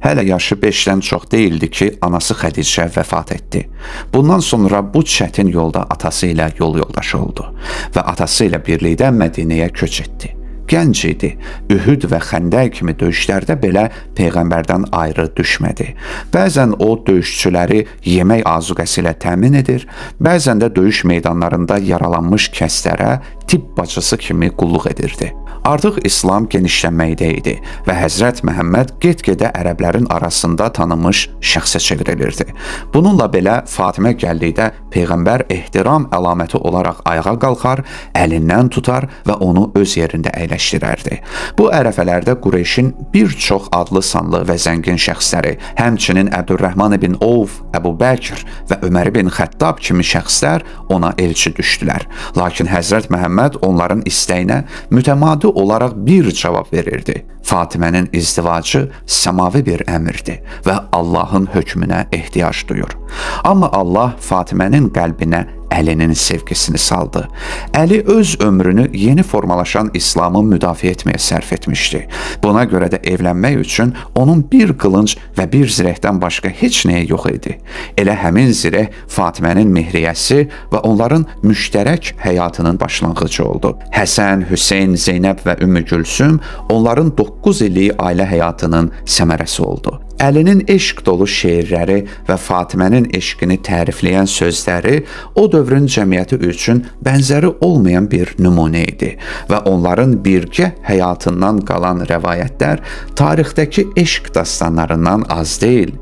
Hələ yaşı 5-dən çox değildi ki, anası Xədicə vəfat etdi. Bundan sonra bu çətin yolda atası ilə yol yoldaşı oldu və atası ilə birlikdə Mədinəyə köç etdi. Gənc idi. Ühud və Xəndək kimi döyüşlərdə belə Peyğəmbərdən ayrı düşmədi. Bəzən o döyüşçüləri yemək azuqəsi ilə təmin edir, bəzən də döyüş meydanlarında yaralanmış kəslərə tibb bacısı kimi qulluq edirdi. Artıq İslam genişlənməkdə idi və Həzrət Məhəmməd get-gedə ərəblərin arasında tanınmış şəxsə çevrilirdi. Bununla belə Fatimə gəldikdə Peyğəmbər ehtiram əlaməti olaraq ayağa qalxar, əlindən tutar və onu öz yerində əyləşdirərdi. Bu ərəfələrdə Qureyşin bir çox adlı sanlı və zəngin şəxsləri, həmçinin Əbdürrəhman ibn Avf, Əbu Bəkr və Ömər ibn Xəttab kimi şəxslər ona elçi düşdülər. Lakin Həzrət Məhəmməd onların istəyinə mütəmadi olaraq bir cavab verirdi. Fatimənin izdivacı səmavi bir əmrdir və Allahın hökmünə ehtiyac duyur. Amma Allah Fatimənin qəlbinə Əlinin sevgisini saldı. Əli öz ömrünü yeni formalaşan İslamı müdafiə etməyə sərf etmişdi. Buna görə də evlənmək üçün onun bir qılınc və bir zirəhdən başqa heç nəyə yox idi. Elə həmin zireh Fatimənin mehriyəsi və onların müştərək həyatının başlanğıcı oldu. Həsən, Hüseyn, Zeynəb və Ümmü Gülsüm onların 9 illik ailə həyatının səmərəsi oldu. Əlinin eşq dolu şeirləri və Fatimənin eşqini tərifləyən sözləri o dövrün cəmiyyəti üçün bənzəri olmayan bir nümunə idi və onların birgə həyatından qalan rəvayətlər tarixdəki eşq dastanlarından az deyil.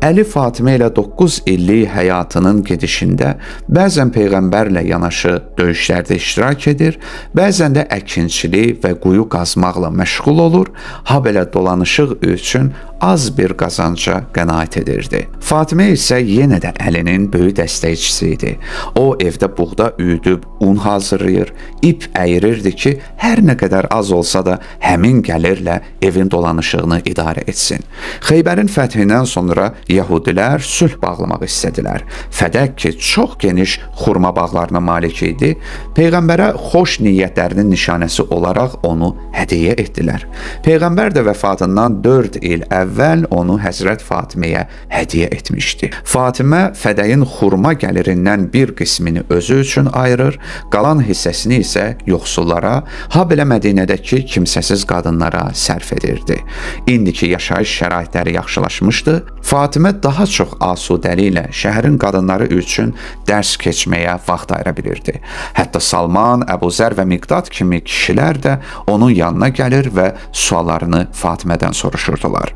Əli Fatimə ilə 9 illik həyatının gedişində bəzən Peyğəmbərlə yanaşı döyüşlərdə iştirak edir, bəzən də əkinçilik və quyu qazmaqla məşğul olur, habelə dolanışıq üçün az bir qazanca qənaət edirdi. Fatimə isə yenə də Əlinin böyük dəstəkçisi idi. O evdə buğda üyüdüb un hazırlayır, ip əyirirdi ki, hər nə qədər az olsa da həmin gəlirlə evin dolanışığını idarə etsin. Xeybərin fəthindən sonra Yəhudilər sülh bağlamaq istədilər. Fədək ki, çox geniş xurma bağlarına malik idi, Peyğəmbərə xoş niyyətlərinin nişanəsi olaraq onu hədiyyə etdilər. Peyğəmbər də vəfatından 4 il əvvəl onu Həzrət Fatiməyə hədiyyə etmişdi. Fatimə fədəyin xurma gəlirindən bir qismini özü üçün ayırır, qalan hissəsini isə yoxsullara, habelə Mədinədəki kimsəsiz qadınlara sərf edirdi. İndiki yaşayış şəraitləri yaxşılaşmışdı. Fatimə daha çox asudəliklə şəhərin qadınları üçün dərs keçməyə vaxt ayıra bilirdi. Hətta Salman, Əbu Zər və Miqdad kimi kişilər də onun yanına gəlir və suallarını Fatimədən soruşurdular.